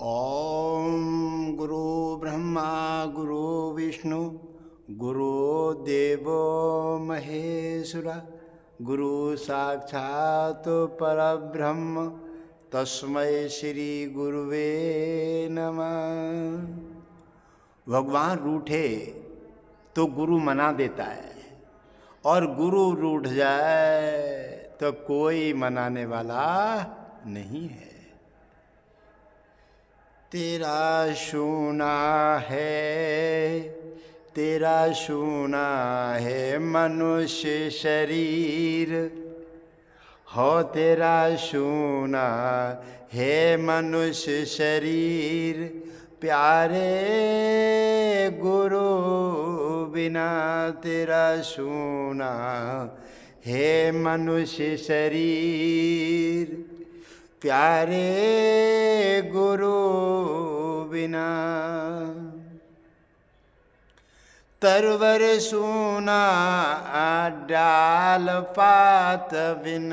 ओम गुरु ब्रह्मा गुरु विष्णु गुरु देवो महेश्वरा गुरु साक्षात परब्रह्म तस्मै श्री गुरुवे नमः। भगवान रूठे तो गुरु मना देता है और गुरु रूठ जाए तो कोई मनाने वाला नहीं है। तेरा शूना है मनुष्य शरीर हो, तेरा शूना है मनुष्य शरीर, प्यारे गुरु बिना तेरा शूना है मनुष्य शरीर, प्यारे गुरु बिना। तरवर सूना डाल पात बिन,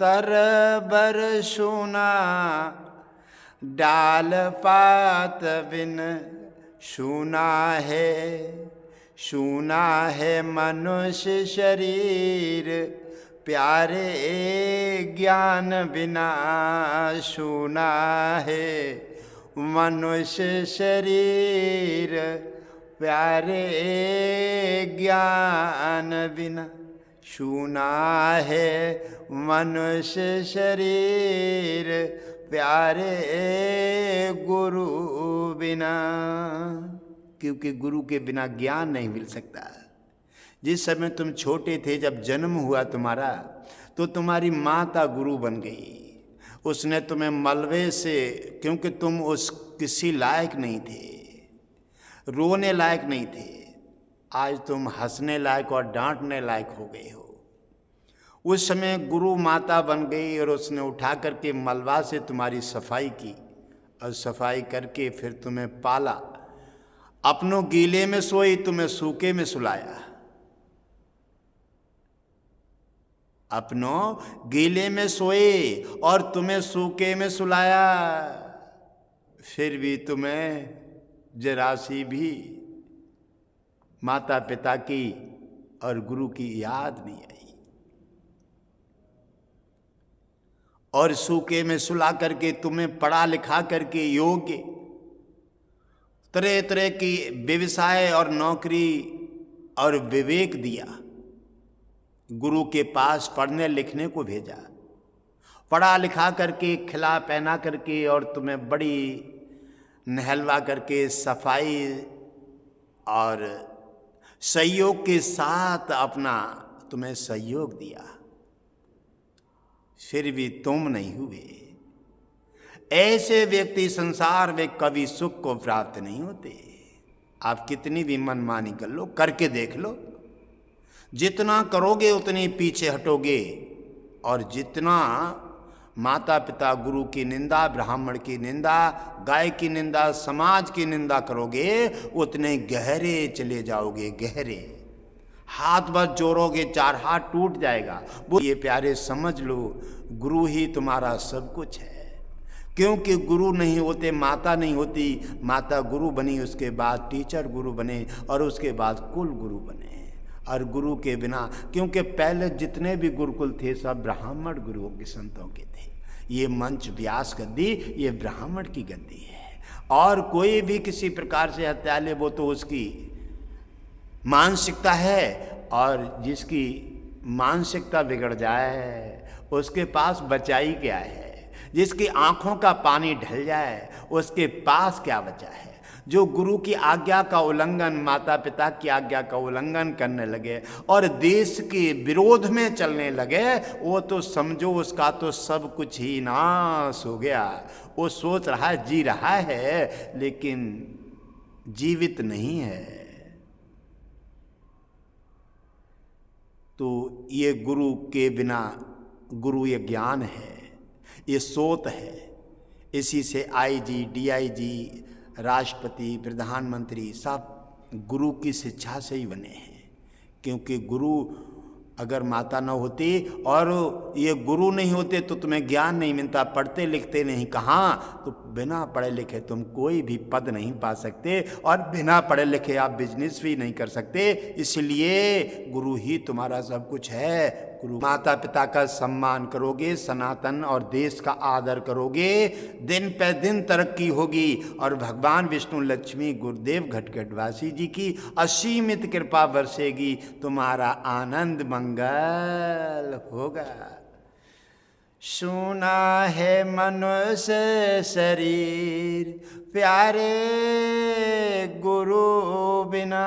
तरवर सूना डाल पात बिन, सूना है मनुष्य शरीर, प्यारे ज्ञान बिना सूना है मनुष्य शरीर, प्यारे ज्ञान बिना सूना है मनुष्य शरीर, प्यारे गुरु बिना। क्योंकि गुरु के बिना ज्ञान नहीं मिल सकता। जिस समय तुम छोटे थे, जब जन्म हुआ तुम्हारा, तो तुम्हारी माता गुरु बन गई। उसने तुम्हें मलबे से, क्योंकि तुम उस किसी लायक नहीं थे, रोने लायक नहीं थे, आज तुम हंसने लायक और डांटने लायक हो गए हो। उस समय गुरु माता बन गई और उसने उठा करके मलबा से तुम्हारी सफाई की और सफाई करके फिर तुम्हें पाला। अपनों गीले में सोई, तुम्हें सूखे में सुलाया। अपनों गीले में सोए और तुम्हें सूखे में सुलाया, फिर भी तुम्हें जरा सी भी माता पिता की और गुरु की याद नहीं आई। और सूखे में सुला करके तुम्हें पढ़ा लिखा करके योग्य तरह तरह की व्यवसाय और नौकरी और विवेक दिया। गुरु के पास पढ़ने लिखने को भेजा, पढ़ा लिखा करके खिला पहना करके और तुम्हें बड़ी नहलवा करके सफाई और सहयोग के साथ अपना तुम्हें सहयोग दिया, फिर भी तुम नहीं हुए। ऐसे व्यक्ति संसार में कभी सुख को प्राप्त नहीं होते। आप कितनी भी मनमानी कर लो, करके देख लो, जितना करोगे उतनी पीछे हटोगे। और जितना माता पिता गुरु की निंदा, ब्राह्मण की निंदा, गाय की निंदा, समाज की निंदा करोगे, उतने गहरे चले जाओगे। गहरे हाथ बस जोड़ोगे, चार हाथ टूट जाएगा। वो ये प्यारे समझ लो, गुरु ही तुम्हारा सब कुछ है। क्योंकि गुरु नहीं होते माता नहीं होती, माता गुरु बनी, उसके बाद टीचर गुरु बने और उसके बाद कुल गुरु बने। और गुरु के बिना, क्योंकि पहले जितने भी गुरुकुल थे सब ब्राह्मण गुरुओं के संतों के थे। ये मंच व्यास गद्दी, ये ब्राह्मण की गद्दी है। और कोई भी किसी प्रकार से हत्या ले, वो तो उसकी मानसिकता है, और जिसकी मानसिकता बिगड़ जाए उसके पास बचाई क्या है। जिसकी आंखों का पानी ढल जाए उसके पास क्या बचा है। जो गुरु की आज्ञा का उल्लंघन, माता पिता की आज्ञा का उल्लंघन करने लगे और देश के विरोध में चलने लगे, वो तो समझो उसका तो सब कुछ ही नाश हो गया। वो सोच रहा है, जी रहा है, लेकिन जीवित नहीं है। तो ये गुरु के बिना, गुरु ये ज्ञान है, ये सोत है। इसी से आईजी, डीआईजी, राष्ट्रपति, प्रधानमंत्री सब गुरु की शिक्षा से ही बने हैं। क्योंकि गुरु अगर माता न होती और ये गुरु नहीं होते तो तुम्हें ज्ञान नहीं मिलता, पढ़ते लिखते नहीं, कहाँ तो बिना पढ़े लिखे तुम कोई भी पद नहीं पा सकते और बिना पढ़े लिखे आप बिजनेस भी नहीं कर सकते। इसलिए गुरु ही तुम्हारा सब कुछ है। गुरु माता पिता का सम्मान करोगे, सनातन और देश का आदर करोगे, दिन पे दिन तरक्की होगी और भगवान विष्णु लक्ष्मी गुरुदेव घटघटवासी जी की असीमित कृपा बरसेगी, तुम्हारा आनंद मंगल होगा। सुना है मनुष्य शरीर प्यारे गुरु बिना।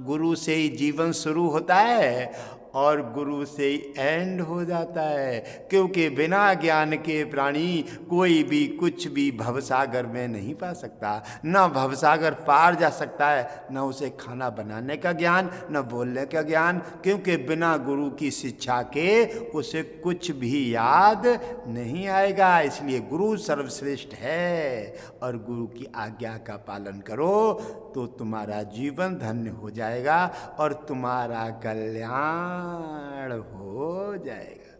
गुरु से ही जीवन शुरू होता है और गुरु से ही एंड हो जाता है, क्योंकि बिना ज्ञान के प्राणी कोई भी कुछ भी भवसागर में नहीं पा सकता। न भवसागर पार जा सकता है, न उसे खाना बनाने का ज्ञान, न बोलने का ज्ञान, क्योंकि बिना गुरु की शिक्षा के उसे कुछ भी याद नहीं आएगा। इसलिए गुरु सर्वश्रेष्ठ है और गुरु की आज्ञा का पालन करो तो तुम्हारा जीवन धन्य हो जाएगा और तुम्हारा कल्याण हो जाएगा।